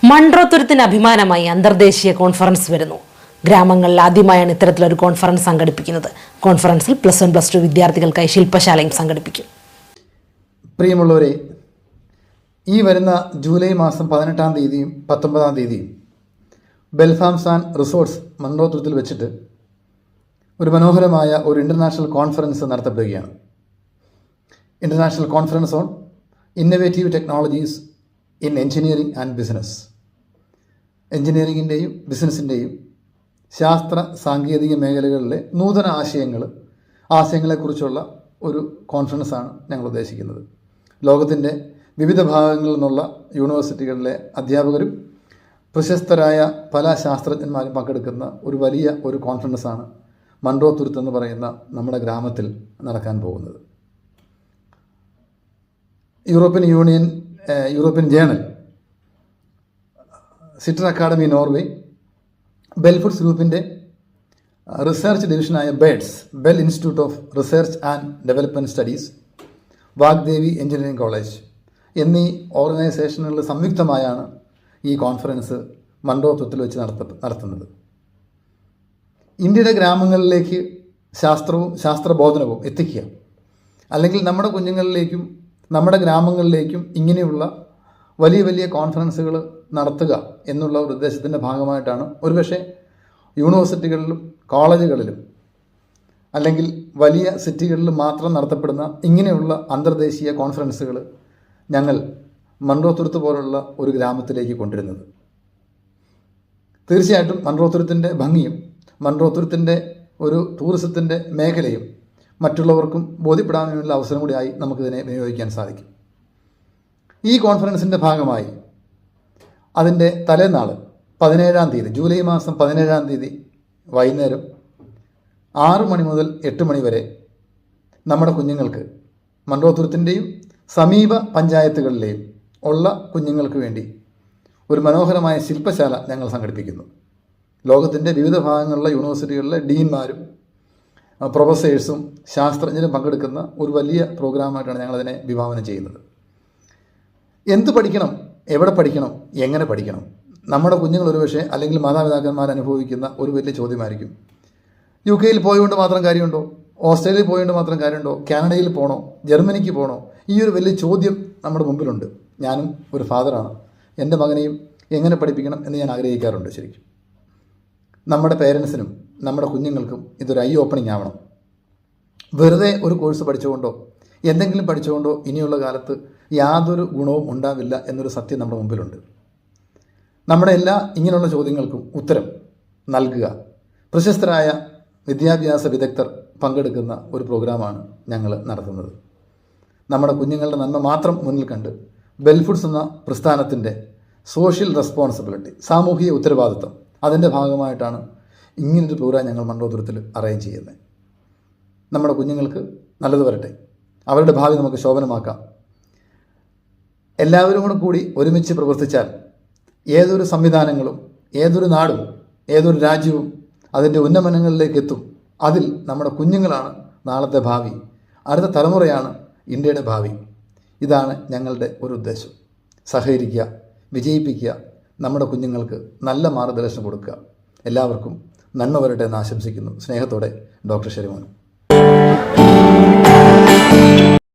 മൺട്രോത്തുരുത്തിന് അഭിമാനമായി അന്തർദേശീയ കോൺഫറൻസ് വരുന്നു. ഗ്രാമങ്ങളിൽ ആദ്യമായാണ് ഇത്തരത്തിലൊരു കോൺഫറൻസ് സംഘടിപ്പിക്കുന്നത്. കോൺഫറൻസിൽ +1, +2 വിദ്യാർത്ഥികൾക്കായി ശില്പശാലയും സംഘടിപ്പിക്കും. പ്രിയമുള്ളവരെ, ഈ വരുന്ന ജൂലൈ മാസം 18-ാം തീയതിയും 19-ാം തീയതിയും ബെൽഫാംസാൻ റിസോർട്ട്സ് മൺട്രോത്തുരുത്തിൽ വെച്ചിട്ട് ഒരു മനോഹരമായ ഒരു ഇൻ്റർനാഷണൽ കോൺഫറൻസ് നടത്തപ്പെടുകയാണ്. International conference on innovative technologies in engineering and business. എഞ്ചിനീയറിങ്ങിൻ്റെയും ബിസിനസ്സിൻ്റെയും ശാസ്ത്ര സാങ്കേതിക മേഖലകളിലെ നൂതന ആശയങ്ങളെക്കുറിച്ചുള്ള ഒരു കോൺഫറൻസാണ് ഞങ്ങൾ ഉദ്ദേശിക്കുന്നത്. ലോകത്തിൻ്റെ വിവിധ ഭാഗങ്ങളിൽ നിന്നുള്ള യൂണിവേഴ്സിറ്റികളിലെ അധ്യാപകരും പ്രശസ്തരായ പല ശാസ്ത്രജ്ഞന്മാരും പങ്കെടുക്കുന്ന ഒരു വലിയ ഒരു കോൺഫറൻസാണ് മൺട്രോത്തുരുത്ത് എന്ന് പറയുന്ന നമ്മുടെ ഗ്രാമത്തിൽ നടക്കാൻ പോകുന്നത്. യൂറോപ്യൻ ജേണൽ, സിറ്റർ അക്കാഡമി നോർവേ, ബെൽഫുഡ്സ് ഗ്രൂപ്പിൻ്റെ റിസർച്ച് ഡിവിഷനായ Bell Institute of research and development studies, Vaagdevi engineering college എന്നീ ഓർഗനൈസേഷനുകൾ സംയുക്തമായാണ് ഈ കോൺഫറൻസ് മൺട്രോത്തുരുത്തിൽ വെച്ച് നടത്തുന്നത്. ഇന്ത്യയുടെ ഗ്രാമങ്ങളിലേക്ക് ശാസ്ത്രവും ശാസ്ത്രബോധനവും എത്തിക്കുക, അല്ലെങ്കിൽ നമ്മുടെ കുഞ്ഞുങ്ങളിലേക്കും നമ്മുടെ ഗ്രാമങ്ങളിലേക്കും ഇങ്ങനെയുള്ള വലിയ വലിയ കോൺഫറൻസുകൾ നടത്തുക എന്നുള്ള ഒരു ഉദ്ദേശത്തിൻ്റെ ഭാഗമായിട്ടാണ് ഒരുപക്ഷെ യൂണിവേഴ്സിറ്റികളിലും കോളേജുകളിലും അല്ലെങ്കിൽ വലിയ സിറ്റികളിലും മാത്രം നടത്തപ്പെടുന്ന ഇങ്ങനെയുള്ള അന്തർദേശീയ കോൺഫറൻസുകൾ ഞങ്ങൾ മൺട്രോത്തുരുത്ത് പോലുള്ള ഒരു ഗ്രാമത്തിലേക്ക് കൊണ്ടുവരുന്നത്. തീർച്ചയായിട്ടും മൺട്രോത്തുരുത്തിൻ്റെ ഭംഗിയും മൺട്രോത്തുരുത്തിൻ്റെ ഒരു ടൂറിസത്തിൻ്റെ മേഖലയും മറ്റുള്ളവർക്കും ബോധ്യപ്പെടാനുള്ള അവസരം കൂടിയായി നമുക്കിതിനെ വിനിയോഗിക്കാൻ സാധിക്കും. ഈ കോൺഫറൻസിൻ്റെ ഭാഗമായി അതിൻ്റെ തലേനാൾ 17-ാം തീയതി, ജൂലൈ മാസം 17-ാം തീയതി വൈകുന്നേരം 6 മണി മുതൽ 8 മണി വരെ നമ്മുടെ കുഞ്ഞുങ്ങൾക്ക് മൺട്രോത്തുരുത്തിൻ്റെയും സമീപ പഞ്ചായത്തുകളിലെയും ഉള്ള കുഞ്ഞുങ്ങൾക്ക് വേണ്ടി ഒരു മനോഹരമായ ശില്പശാല ഞങ്ങൾ സംഘടിപ്പിക്കുന്നു. ലോകത്തിൻ്റെ വിവിധ ഭാഗങ്ങളിലെ യൂണിവേഴ്സിറ്റികളിലെ ഡീൻമാരും പ്രൊഫസേഴ്സും ശാസ്ത്രജ്ഞരും പങ്കെടുക്കുന്ന ഒരു വലിയ പ്രോഗ്രാമായിട്ടാണ് ഞങ്ങളതിനെ വിഭാവനം ചെയ്യുന്നത്. എന്ത് പഠിക്കണം, എവിടെ പഠിക്കണം, എങ്ങനെ പഠിക്കണം? നമ്മുടെ കുഞ്ഞുങ്ങൾ ഒരുപക്ഷെ അല്ലെങ്കിൽ മാതാപിതാക്കന്മാർ അനുഭവിക്കുന്ന ഒരു വലിയ ചോദ്യമായിരിക്കും, UK പോയതുകൊണ്ട് മാത്രം കാര്യമുണ്ടോ? ഓസ്ട്രേലിയയിൽ പോയതുകൊണ്ട് മാത്രം കാര്യമുണ്ടോ? കാനഡയിൽ പോകണോ? ജർമ്മനിക്ക് പോകണോ? ഈ ഒരു വലിയ ചോദ്യം നമ്മുടെ മുമ്പിലുണ്ട്. ഞാനും ഒരു ഫാദറാണ്. എൻ്റെ മകനെയും എങ്ങനെ പഠിപ്പിക്കണം എന്ന് ഞാൻ ആഗ്രഹിക്കാറുണ്ട്. ശരിക്കും നമ്മുടെ പേരൻസിനും നമ്മുടെ കുഞ്ഞുങ്ങൾക്കും ഇതൊരു ഐ ഓപ്പണിംഗ് ആവണം. വെറുതെ ഒരു കോഴ്സ് പഠിച്ചുകൊണ്ടോ എന്തെങ്കിലും പഠിച്ചുകൊണ്ടോ ഇനിയുള്ള കാലത്ത് യാതൊരു ഗുണവും ഉണ്ടാവില്ല എന്നൊരു സത്യം നമ്മുടെ മുമ്പിലുണ്ട്. നമ്മുടെ എല്ലാ ഇങ്ങനെയുള്ള ചോദ്യങ്ങൾക്കും ഉത്തരം നൽകുക പ്രശസ്തരായ വിദ്യാഭ്യാസ വിദഗ്ധർ പങ്കെടുക്കുന്ന ഒരു പ്രോഗ്രാമാണ് ഞങ്ങൾ നടത്തുന്നത്. നമ്മുടെ കുഞ്ഞുങ്ങളുടെ നന്മ മാത്രം മുന്നിൽ കണ്ട് ബെൽഫുഡ്സ് എന്ന പ്രസ്ഥാനത്തിൻ്റെ സോഷ്യൽ റെസ്പോൺസിബിലിറ്റി, സാമൂഹിക ഉത്തരവാദിത്വം, അതിൻ്റെ ഭാഗമായിട്ടാണ് ഇങ്ങനൊരു പ്രോഗ്രാം ഞങ്ങൾ മൺട്രോത്തുരുത്തിൽ അറേഞ്ച് ചെയ്യുന്നത്. നമ്മുടെ കുഞ്ഞുങ്ങൾക്ക് നല്ലത് വരട്ടെ, അവരുടെ ഭാവി നമുക്ക് ശോഭനമാക്കാം. എല്ലാവരും കൂടി ഒരുമിച്ച് പ്രവർത്തിച്ചാൽ ഏതൊരു സംവിധാനങ്ങളും ഏതൊരു നാടും ഏതൊരു രാജ്യവും അതിൻ്റെ ഉന്നമനങ്ങളിലേക്ക് എത്തും. അതിൽ നമ്മുടെ കുഞ്ഞുങ്ങളാണ് നാളത്തെ ഭാവി, അടുത്ത തലമുറയാണ് ഇന്ത്യയുടെ ഭാവി. ഇതാണ് ഞങ്ങളുടെ ഒരു ഉദ്ദേശം. സഹകരിക്കുക, വിജയിപ്പിക്കുക, നമ്മുടെ കുഞ്ഞുങ്ങൾക്ക് നല്ല മാർഗദർശനം കൊടുക്കുക. എല്ലാവർക്കും നന്മ വരട്ടെ എന്ന് ആശംസിക്കുന്നു. സ്നേഹത്തോടെ, ഡോക്ടർ ഷെരിമോൻ.